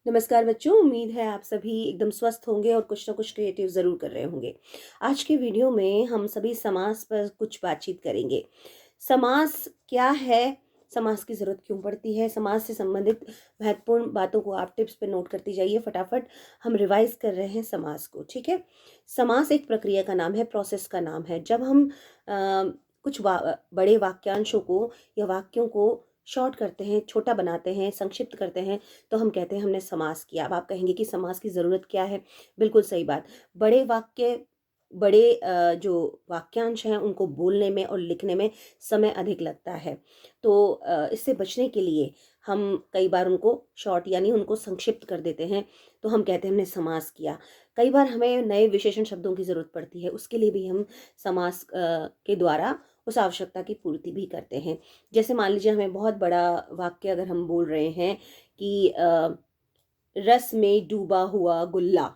नमस्कार बच्चों, उम्मीद है आप सभी एकदम स्वस्थ होंगे और कुछ ना कुछ क्रिएटिव ज़रूर कर रहे होंगे। आज के वीडियो में हम सभी समास पर कुछ बातचीत करेंगे। समास क्या है? समास की ज़रूरत क्यों पड़ती है? समास से संबंधित महत्वपूर्ण बातों को आप टिप्स पे नोट करती जाइए फटाफट। हम रिवाइज़ कर रहे हैं समास को, ठीक है? समास एक प्रक्रिया का नाम है, प्रोसेस का नाम है। जब हम कुछ बड़े वाक्यांशों को या वाक्यों को शॉर्ट करते हैं, छोटा बनाते हैं, संक्षिप्त करते हैं, तो हम कहते हैं हमने समास किया। अब आप कहेंगे कि समास की ज़रूरत क्या है? बिल्कुल सही बात। बड़े वाक्य, बड़े जो वाक्यांश हैं उनको बोलने में और लिखने में समय अधिक लगता है। तो इससे बचने के लिए हम कई बार उनको शॉर्ट यानी उनको संक्षिप्त कर देते हैं, तो हम कहते हैं हमने समास किया। कई बार हमें नए विशेषण शब्दों की ज़रूरत पड़ती है, उसके लिए भी हम समास के द्वारा उस आवश्यकता की पूर्ति भी करते हैं। जैसे मान लीजिए हमें बहुत बड़ा वाक्य अगर हम बोल रहे हैं कि रस में डूबा हुआ गुल्ला।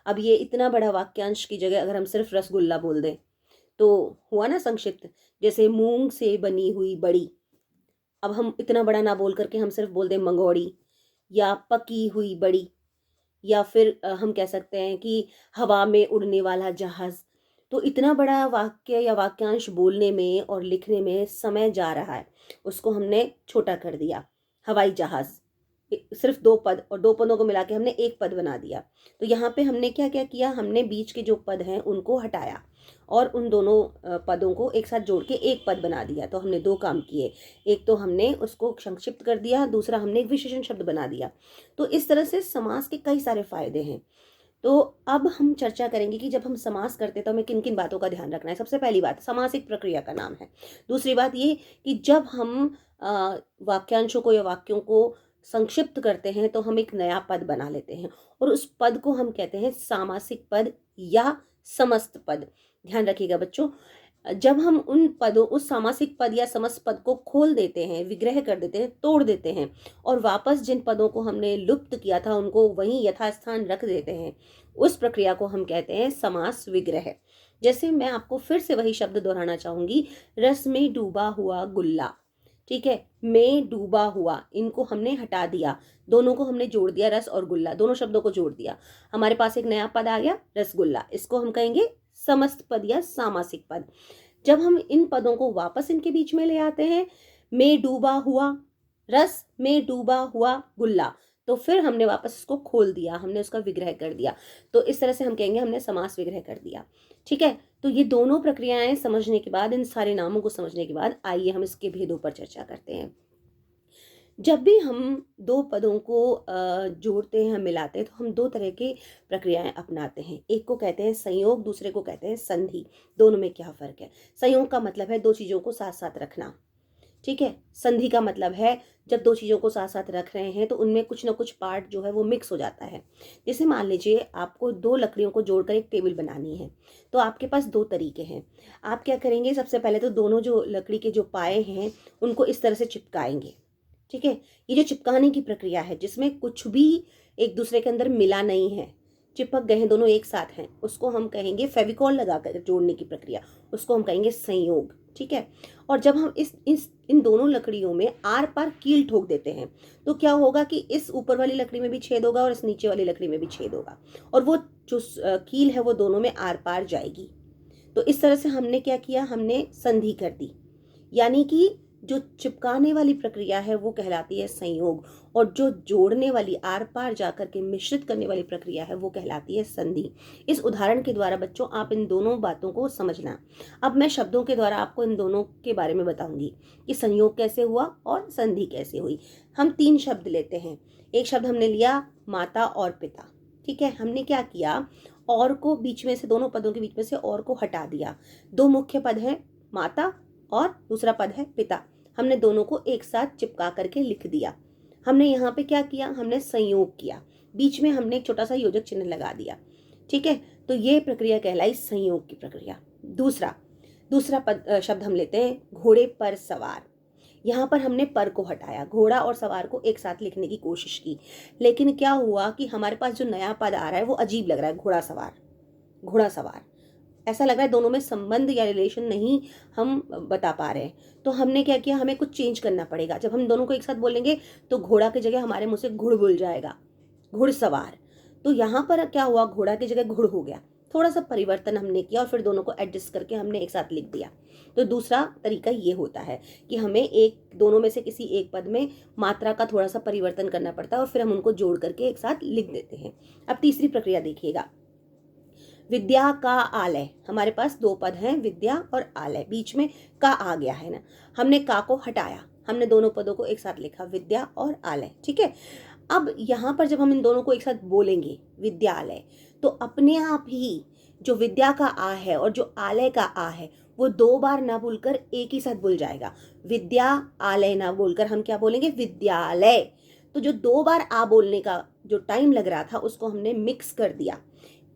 अब ये इतना बड़ा वाक्यांश की जगह अगर हम सिर्फ रसगुल्ला बोल दें तो हुआ ना संक्षिप्त। जैसे मूंग से बनी हुई बड़ी, अब हम इतना बड़ा ना बोल करके हम सिर्फ बोल दें मंगौड़ी, या पकी हुई बड़ी, या फिर हम कह सकते हैं कि हवा में उड़ने वाला जहाज। तो इतना बड़ा वाक्य या वाक्यांश बोलने में और लिखने में समय जा रहा है, उसको हमने छोटा कर दिया। हवाई जहाज सिर्फ दो पद, और दो पदों को मिला के हमने एक पद बना दिया। तो यहाँ पे हमने क्या क्या किया, हमने बीच के जो पद हैं उनको हटाया और उन दोनों पदों को एक साथ जोड़ के एक पद बना दिया। तो हमने दो काम किए, एक तो हमने उसको संक्षिप्त कर दिया, दूसरा हमने एक विशेषण शब्द बना दिया। तो इस तरह से समास के कई सारे फायदे हैं। तो अब हम चर्चा करेंगे कि जब हम समास करते हैं तो हमें किन किन बातों का ध्यान रखना है। सबसे पहली बात, समास एक प्रक्रिया का नाम है। दूसरी बात ये कि जब हम वाक्यांशों को या वाक्यों को संक्षिप्त करते हैं तो हम एक नया पद बना लेते हैं और उस पद को हम कहते हैं सामासिक पद या समस्त पद। ध्यान रखिएगा बच्चों, जब हम उन पदों, उस सामासिक पद या समस्त पद को खोल देते हैं, विग्रह कर देते हैं, तोड़ देते हैं और वापस जिन पदों को हमने लुप्त किया था उनको वहीं यथास्थान रख देते हैं, उस प्रक्रिया को हम कहते हैं समास विग्रह। जैसे मैं आपको फिर से वही शब्द दोहराना चाहूंगी, रस में डूबा हुआ गुल्ला, ठीक है? में डूबा हुआ, इनको हमने हटा दिया, दोनों को हमने जोड़ दिया, रस और गुल्ला दोनों शब्दों को जोड़ दिया, हमारे पास एक नया पद आ गया रसगुल्ला। इसको हम कहेंगे समस्त पद या सामासिक पद। जब हम इन पदों को वापस इनके बीच में ले आते हैं, में डूबा हुआ रस, में डूबा हुआ गुल्ला, तो फिर हमने वापस इसको खोल दिया, हमने उसका विग्रह कर दिया। तो इस तरह से हम कहेंगे हमने समास विग्रह कर दिया, ठीक है? तो ये दोनों प्रक्रियाएं समझने के बाद, इन सारे नामों को समझने के बाद, आइए हम इसके भेदों पर चर्चा करते हैं। जब भी हम दो पदों को जोड़ते हैं, मिलाते हैं, तो हम दो तरह की प्रक्रियाएं अपनाते हैं। एक को कहते हैं संयोग, दूसरे को कहते हैं संधि। दोनों में क्या फर्क है? संयोग का मतलब है दो चीजों को साथ साथ रखना, ठीक है? संधि का मतलब है जब दो चीजों को साथ साथ रख रहे हैं तो उनमें कुछ ना कुछ पार्ट जो है वो मिक्स हो जाता है। जैसे मान लीजिए आपको दो लकड़ियों को जोड़कर एक टेबल बनानी है, तो आपके पास दो तरीके हैं। आप क्या करेंगे, सबसे पहले तो दोनों जो लकड़ी के जो पाए हैं उनको इस तरह से चिपकाएंगे, ठीक है? ये जो चिपकाने की प्रक्रिया है जिसमें कुछ भी एक दूसरे के अंदर मिला नहीं है, चिपक गए हैं, दोनों एक साथ हैं, उसको हम कहेंगे फेविकॉल लगाकर जोड़ने की प्रक्रिया, उसको हम कहेंगे संयोग, ठीक है? और जब हम इस इन दोनों लकड़ियों में आर पार कील ठोक देते हैं तो क्या होगा कि इस ऊपर वाली लकड़ी में भी छेद होगा और इस नीचे वाली लकड़ी में भी छेद होगा, और वो जो कील है वो दोनों में आर पार जाएगी। तो इस तरह से हमने क्या किया, हमने संधि कर दी। यानी कि जो चिपकाने वाली प्रक्रिया है वो कहलाती है संयोग, और जो जोड़ने वाली, आर पार जाकर के मिश्रित करने वाली प्रक्रिया है वो कहलाती है संधि। इस उदाहरण के द्वारा बच्चों आप इन दोनों बातों को समझना। अब मैं शब्दों के द्वारा आपको इन दोनों के बारे में बताऊंगी कि संयोग कैसे हुआ और संधि कैसे हुई। हम तीन शब्द लेते हैं। एक शब्द हमने लिया माता और पिता, ठीक है? हमने क्या किया, और को बीच में से, दोनों पदों के बीच में से और को हटा दिया। दो मुख्य पद हैं माता और दूसरा पद है पिता, हमने दोनों को एक साथ चिपका करके लिख दिया। हमने यहाँ पे क्या किया, हमने संयोग किया, बीच में हमने एक छोटा सा योजक चिन्ह लगा दिया, ठीक है? तो ये प्रक्रिया कहलाई संयोग की प्रक्रिया। दूसरा दूसरा शब्द हम लेते हैं घोड़े पर सवार। यहाँ पर हमने पर को हटाया, घोड़ा और सवार को एक साथ लिखने की कोशिश की, लेकिन क्या हुआ कि हमारे पास जो नया पद आ रहा है वो अजीब लग रहा है, घोड़ा सवार। घोड़ा सवार ऐसा लग रहा है दोनों में संबंध या रिलेशन नहीं हम बता पा रहे हैं। तो हमने क्या किया, हमें कुछ चेंज करना पड़ेगा। जब हम दोनों को एक साथ बोलेंगे तो घोड़ा की जगह हमारे मुंह से घुड़ बोल जाएगा, घुड़सवार। तो यहाँ पर क्या हुआ, घोड़ा की जगह घुड़ हो गया, थोड़ा सा परिवर्तन हमने किया और फिर दोनों को एडजस्ट करके हमने एक साथ लिख दिया। तो दूसरा तरीका ये होता है कि हमें एक दोनों में से किसी एक पद में मात्रा का थोड़ा सा परिवर्तन करना पड़ता है और फिर हम उनको जोड़ करके एक साथ लिख देते हैं। अब तीसरी प्रक्रिया देखिएगा, विद्या का आलय। हमारे पास दो पद हैं, विद्या और आलय, बीच में का आ गया है ना, हमने का को हटाया, हमने दोनों पदों को एक साथ लिखा, विद्या और आलय। ठीक है, अब यहाँ पर जब हम इन दोनों को एक साथ बोलेंगे विद्यालय, तो अपने आप ही जो विद्या का आ है और जो आलय का आ है वो दो बार ना बोलकर एक ही साथ बोल जाएगा। विद्या आलय ना बोलकर हम क्या बोलेंगे, विद्यालय। तो जो दो बार आ बोलने का जो टाइम लग रहा था उसको हमने मिक्स कर दिया,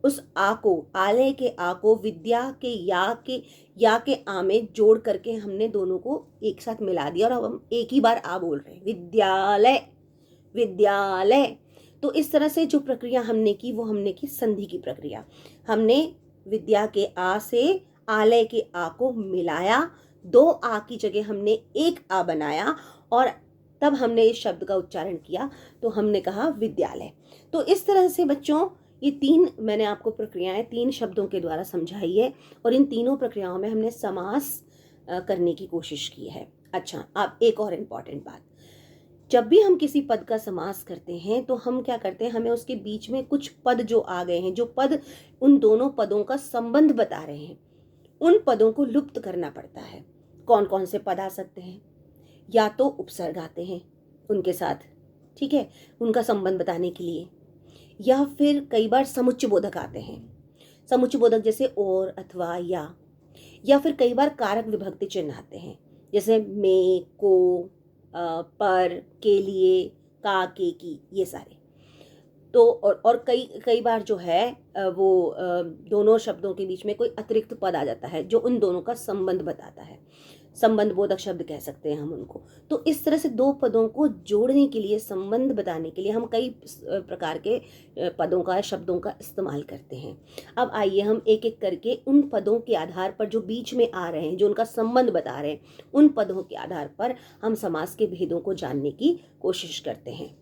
उस आ को, आलय के आ को विद्या के या के आ में जोड़ करके हमने दोनों को एक साथ मिला दिया और अब हम एक ही बार आ बोल रहे हैं, विद्यालय विद्यालय। तो इस तरह से जो प्रक्रिया हमने की वो हमने की संधि की प्रक्रिया। हमने विद्या के आ से आलय के आ को मिलाया, दो आ की जगह हमने एक आ बनाया और तब हमने इस शब्द का उच्चारण किया, तो हमने कहा विद्यालय। तो इस तरह से बच्चों ये तीन मैंने आपको प्रक्रियाएं तीन शब्दों के द्वारा समझाई है और इन तीनों प्रक्रियाओं में हमने समास करने की कोशिश की है। अच्छा, अब एक और इम्पॉर्टेंट बात, जब भी हम किसी पद का समास करते हैं तो हम क्या करते हैं, हमें उसके बीच में कुछ पद जो आ गए हैं, जो पद उन दोनों पदों का संबंध बता रहे हैं, उन पदों को लुप्त करना पड़ता है। कौन कौन से पद आ सकते हैं, या तो उपसर्ग आते हैं उनके साथ, ठीक है, उनका संबंध बताने के लिए, या फिर कई बार समुच्चय बोधक आते हैं। समुच्चय बोधक जैसे और, अथवा, या फिर कई बार कारक विभक्ति चिन्ह आते हैं, जैसे में, को, पर, के लिए, का, के, की, ये सारे। तो और कई बार जो है वो दोनों शब्दों के बीच में कोई अतिरिक्त पद आ जाता है जो उन दोनों का संबंध बताता है, संबंध बोधक शब्द कह सकते हैं हम उनको। तो इस तरह से दो पदों को जोड़ने के लिए, संबंध बताने के लिए हम कई प्रकार के पदों का, शब्दों का इस्तेमाल करते हैं। अब आइए हम एक एक करके उन पदों के आधार पर जो बीच में आ रहे हैं, जो उनका संबंध बता रहे हैं, उन पदों के आधार पर हम समास के भेदों को जानने की कोशिश करते हैं।